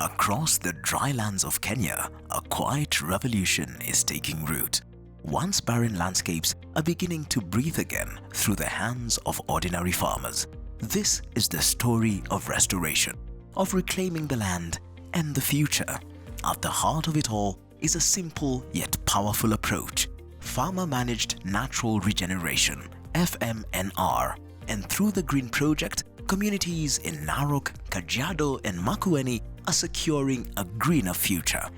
Across the dry lands of Kenya, a quiet revolution is taking root. Once barren landscapes are beginning to breathe again through the hands of ordinary farmers. This is the story of restoration, of reclaiming the land and the future. At the heart of it all is a simple yet powerful approach: farmer-managed natural regeneration, FMNR. And through the Green Project, communities in Narok, Kajiado and Makueni are securing a greener future.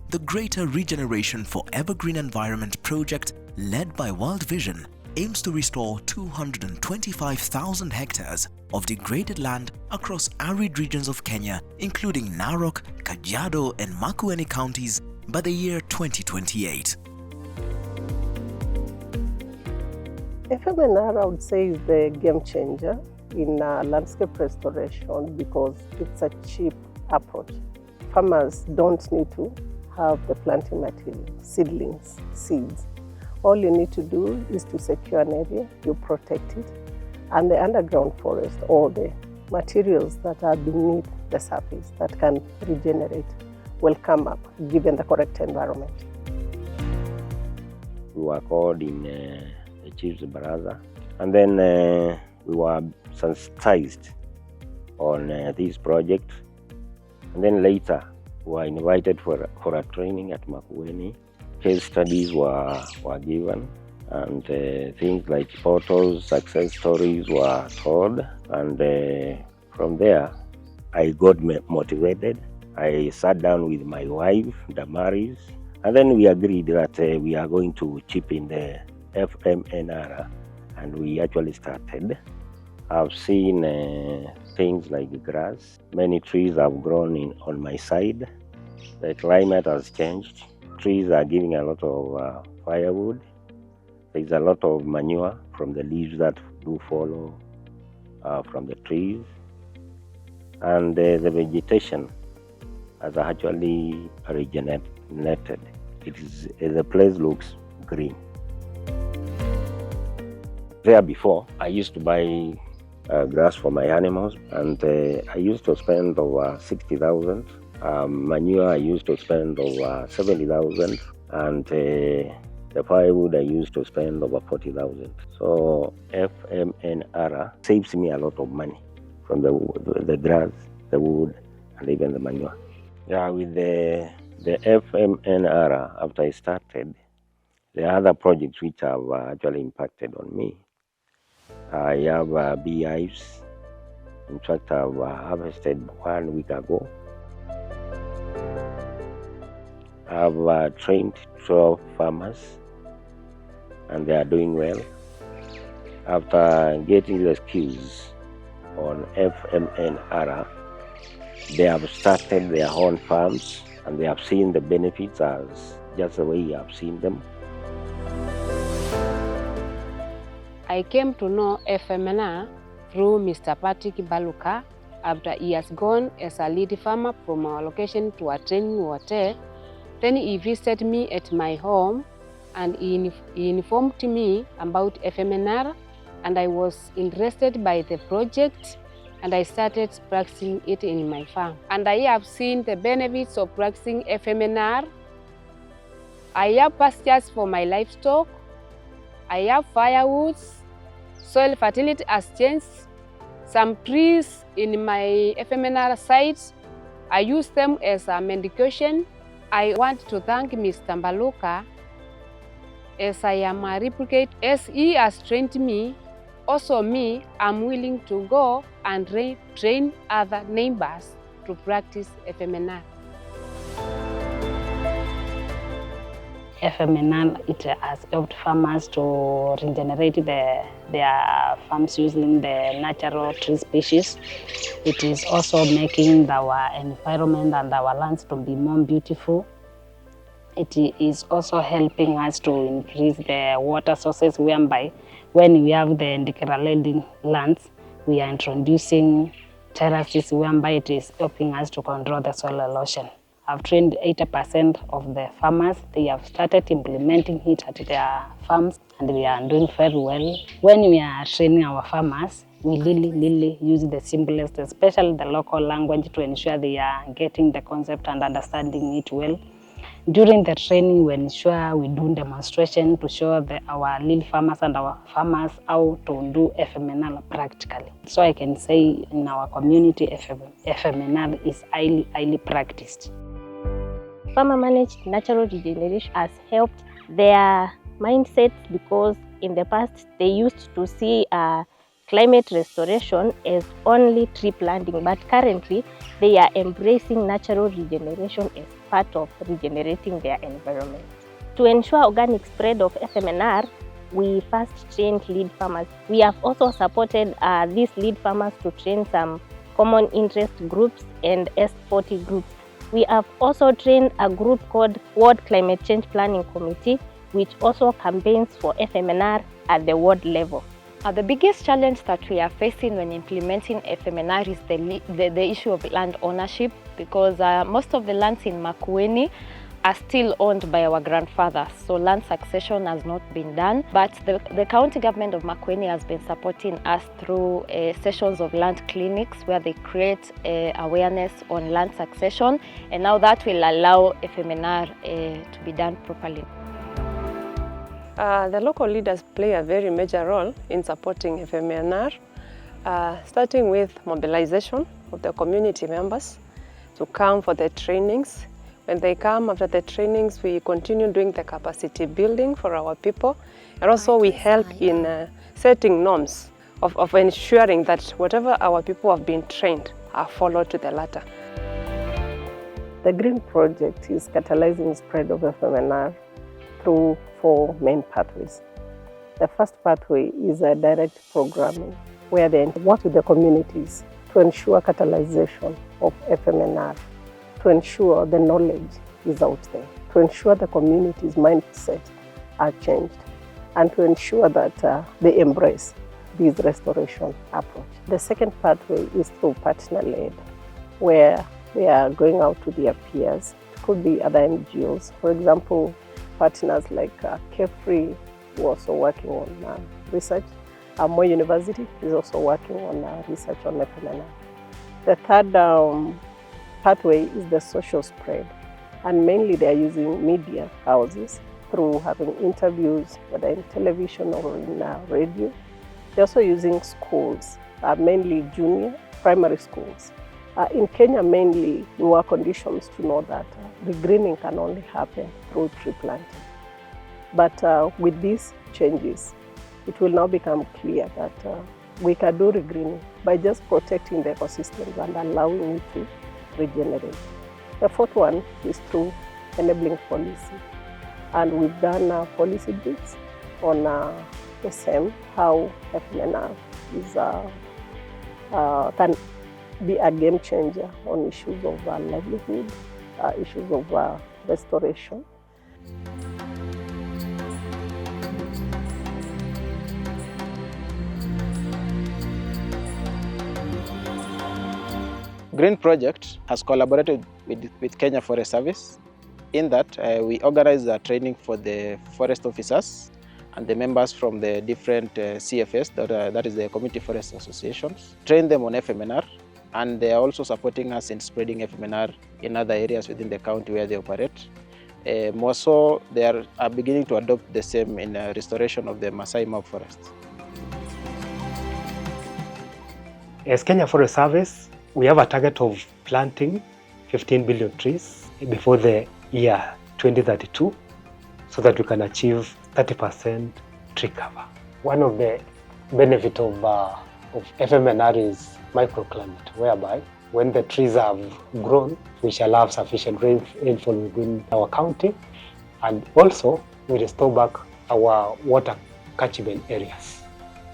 The Greater Regeneration for Evergreen Environment project, led by World Vision, aims to restore 225,000 hectares of degraded land across arid regions of Kenya, including Narok, Kajiado and Makueni counties by the year 2028. FMNR, I would say, is the game changer in landscape restoration because it's a cheap approach. Farmers don't need to have the planting material, seedlings, seeds. All you need to do is to secure an area, you protect it, and the underground forest or the materials that are beneath the surface that can regenerate will come up given the correct environment. We were called in the Chief's Baraza, and then we were sensitized on this project, and then later we were invited for a training at Makueni. Case studies were given, and things like photos, success stories were told, and from there I got motivated. I sat down with my wife, Damaris, and then we agreed that we are going to chip in the FMNR, and we actually started. I've seen things like grass. Many trees have grown on my side. The climate has changed. Trees are giving a lot of firewood. There's a lot of manure from the leaves that do follow from the trees. And the vegetation has actually regenerated. The place looks green. There before, I used to buy grass for my animals, and I used to spend over 60,000. Manure I used to spend over 70,000, and the firewood I used to spend over 40,000. So FMNR saves me a lot of money from the grass, the wood, and even the manure. Yeah, with the FMNR, after I started, there are other projects which have actually impacted on me. I have beehives. In fact, I've harvested 1 week ago. I've trained 12 farmers, and they are doing well. After getting the skills on FMNR, they have started their own farms, and they have seen the benefits as just the way I've seen them. I came to know FMNR through Mr. Patrick Baluka after he has gone as a lead farmer from our location to a training hotel. Then he visited me at my home, and he informed me about FMNR, and I was interested by the project, and I started practicing it in my farm. And I have seen the benefits of practicing FMNR. I have pastures for my livestock. I have firewoods. Soil fertility has changed. Some trees in my FMNR sites, I use them as a medication. I want to thank Mr. Baluka, as I am a replicate, as he has trained me. Also me, I'm willing to go and train other neighbors to practice FMNR. FMNR, it has helped farmers to regenerate their farms using the natural tree species. It is also making our environment and our lands to be more beautiful. It is also helping us to increase the water sources, whereby when we have the degraded lands, we are introducing terraces, whereby it is helping us to control the soil erosion. I've trained 80% of the farmers. They have started implementing it at their farms, and we are doing very well. When we are training our farmers, we really use the simplest, especially the local language, to ensure they are getting the concept and understanding it well. During the training, we ensure we do demonstration to show our little farmers and our farmers how to do FMNR practically. So I can say in our community, FMNR is highly practiced. Farmer-managed natural regeneration has helped their mindset, because in the past they used to see climate restoration as only tree planting, but currently they are embracing natural regeneration as part of regenerating their environment. To ensure organic spread of FMNR, we first trained lead farmers. We have also supported these lead farmers to train some common interest groups and S40 groups. We have also trained a group called Ward Climate Change Planning Committee, which also campaigns for FMNR at the ward level. The biggest challenge that we are facing when implementing FMNR is the issue of land ownership, because most of the lands in Makueni are still owned by our grandfathers, so land succession has not been done. But the county government of Makueni has been supporting us through sessions of land clinics where they create awareness on land succession, and now that will allow FMNR to be done properly. The local leaders play a very major role in supporting FMNR, starting with mobilization of the community members to come for the trainings. When they come after the trainings, we continue doing the capacity building for our people, and also we help in setting norms of ensuring that whatever our people have been trained are followed to the letter. The Green Project is catalyzing spread of FMNR through 4 main pathways. The first pathway is a direct programming, where they work with the communities to ensure catalyzation of FMNR, to ensure the knowledge is out there, to ensure the community's mindset are changed, and to ensure that they embrace this restoration approach. The second pathway is through partner-led, where they are going out to their peers. It could be other NGOs, for example, partners like Carefree, who are also working on research. Moi University is also working on research on FMNR. The third pathway is the social spread, and mainly they are using media houses through having interviews, whether in television or in radio. They're also using schools, mainly junior primary schools. In Kenya, mainly, we were conditions to know that regreening can only happen through tree planting. But with these changes, it will now become clear that we can do regreening by just protecting the ecosystems and allowing it to regenerate. The fourth one is through enabling policy. And we've done policy briefs on the same, how FMNR is, can be a game changer on issues of livelihood, issues of restoration. Green Project has collaborated with Kenya Forest Service in that we organize the training for the forest officers and the members from the different CFS, that is the Community Forest Associations, train them on FMNR, and they are also supporting us in spreading FMNR in other areas within the county where they operate. More so, they are beginning to adopt the same in restoration of the Masai Mau forest. As Kenya Forest Service, we have a target of planting 15 billion trees before the year 2032, so that we can achieve 30% tree cover. One of the benefits of FMNR is microclimate, whereby when the trees have grown, we shall have sufficient rainfall within our county, and also we restore back our water catchment areas.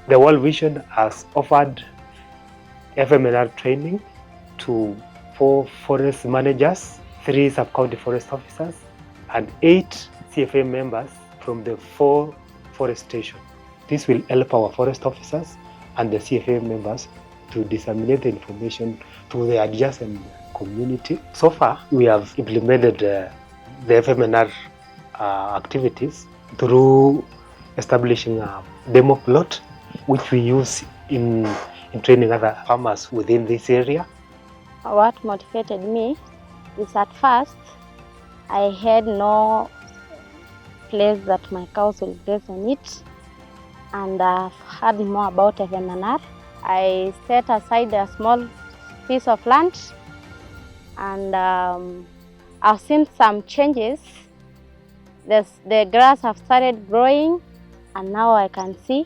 The World Vision has offered FMNR training to 4 forest managers, 3 sub-county forest officers, and 8 CFA members from the 4 forest stations. This will help our forest officers and the CFA members to disseminate the information to the adjacent community. So far, we have implemented the FMNR activities through establishing a demo plot, which we use in in training other farmers within this area. What motivated me is at first, I had no place that my cows will graze on it, and I've heard more about FMNR. I set aside a small piece of land, and I've seen some changes. The grass have started growing, and now I can see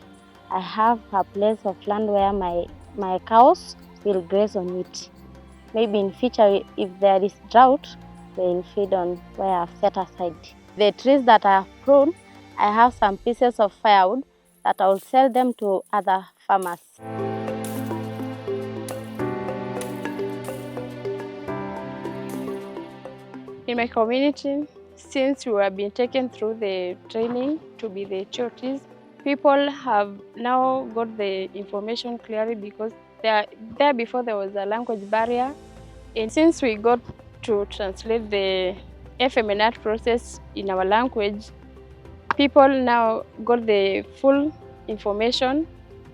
I have a place of land where my cows will graze on it. Maybe in future, if there is drought, they will feed on where I've set aside. The trees that I have pruned, I have some pieces of firewood that I will sell them to other farmers. In my community, since we have been taken through the training to be the CHOTs, people have now got the information clearly because there before there was a language barrier. And since we got to translate the FMNR process in our language, people now got the full information.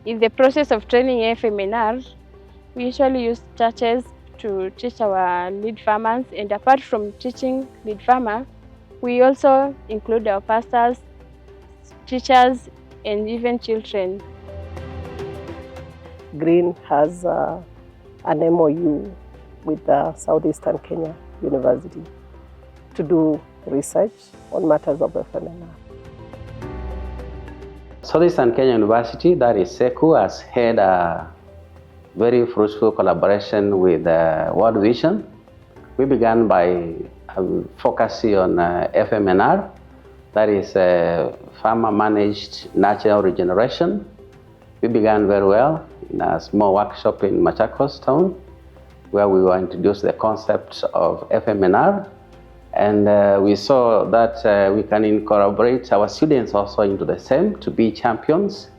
In the process of training FMNR, we usually use churches to teach our lead farmers, and apart from teaching lead farmer, we also include our pastors, teachers, and even children. Green has an MOU with the Southeastern Kenya University to do research on matters of FMNR. Southeastern Kenya University, that is SEKU, has had a very fruitful collaboration with World Vision. We began by focusing on FMNR, that is farmer-managed natural regeneration. We began very well in a small workshop in Machakos town, where we were introduced the concept of FMNR, and we saw that we can incorporate our students also into the same to be champions.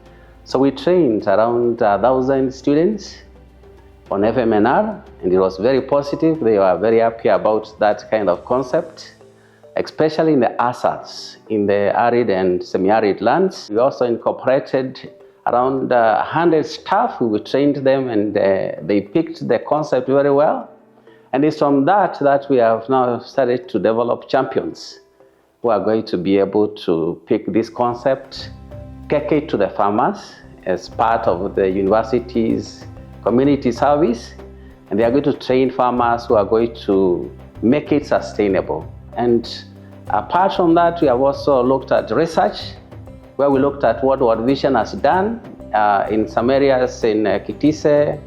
So we trained around 1,000 students on FMNR, and it was very positive. They were very happy about that kind of concept, especially in the ASAs, in the arid and semi-arid lands. We also incorporated around 100 staff. We trained them, and they picked the concept very well. And it's from that we have now started to develop champions who are going to be able to pick this concept, take it to the farmers as part of the university's community service, and they are going to train farmers who are going to make it sustainable. And apart from that, we have also looked at research, where we looked at what World Vision has done in some areas in Kitise,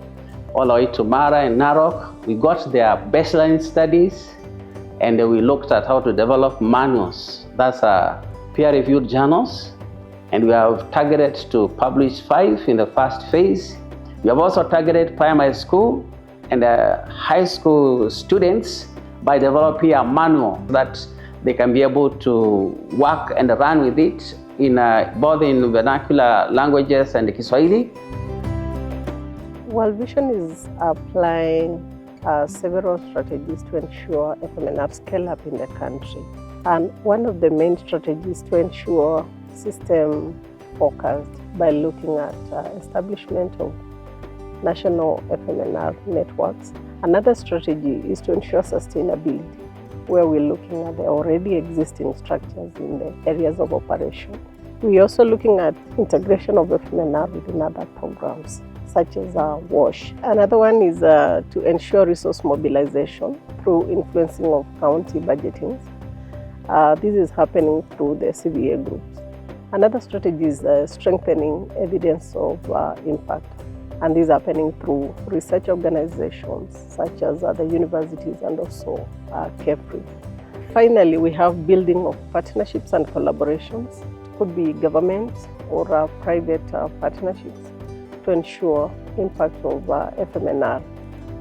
all the way to Mara and Narok. We got their baseline studies, and we looked at how to develop manuals. That's peer-reviewed journals, and we have targeted to publish 5 in the first phase. We have also targeted primary school and high school students by developing a manual that they can be able to work and run with it in both in vernacular languages and Kiswahili. World Vision is applying several strategies to ensure FMNR scale up in the country. And one of the main strategies to ensure system focused by looking at establishment of national FMNR networks. Another strategy is to ensure sustainability, where we're looking at the already existing structures in the areas of operation. We're also looking at integration of FMNR within other programs, such as WASH. Another one is to ensure resource mobilization through influencing of county budgetings. This is happening through the CVA groups. Another strategy is strengthening evidence of impact, and this is happening through research organizations such as the universities and also CAPRI. Finally, we have building of partnerships and collaborations. It could be governments or private partnerships to ensure impact of FMNR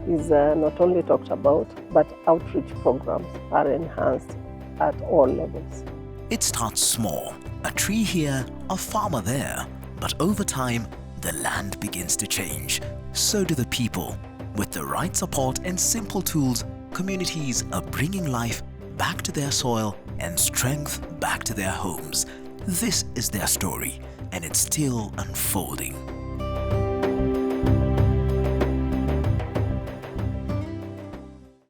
is not only talked about, but outreach programs are enhanced at all levels. It starts small, a tree here, a farmer there, but over time, the land begins to change. So do the people. With the right support and simple tools, communities are bringing life back to their soil and strength back to their homes. This is their story, and it's still unfolding.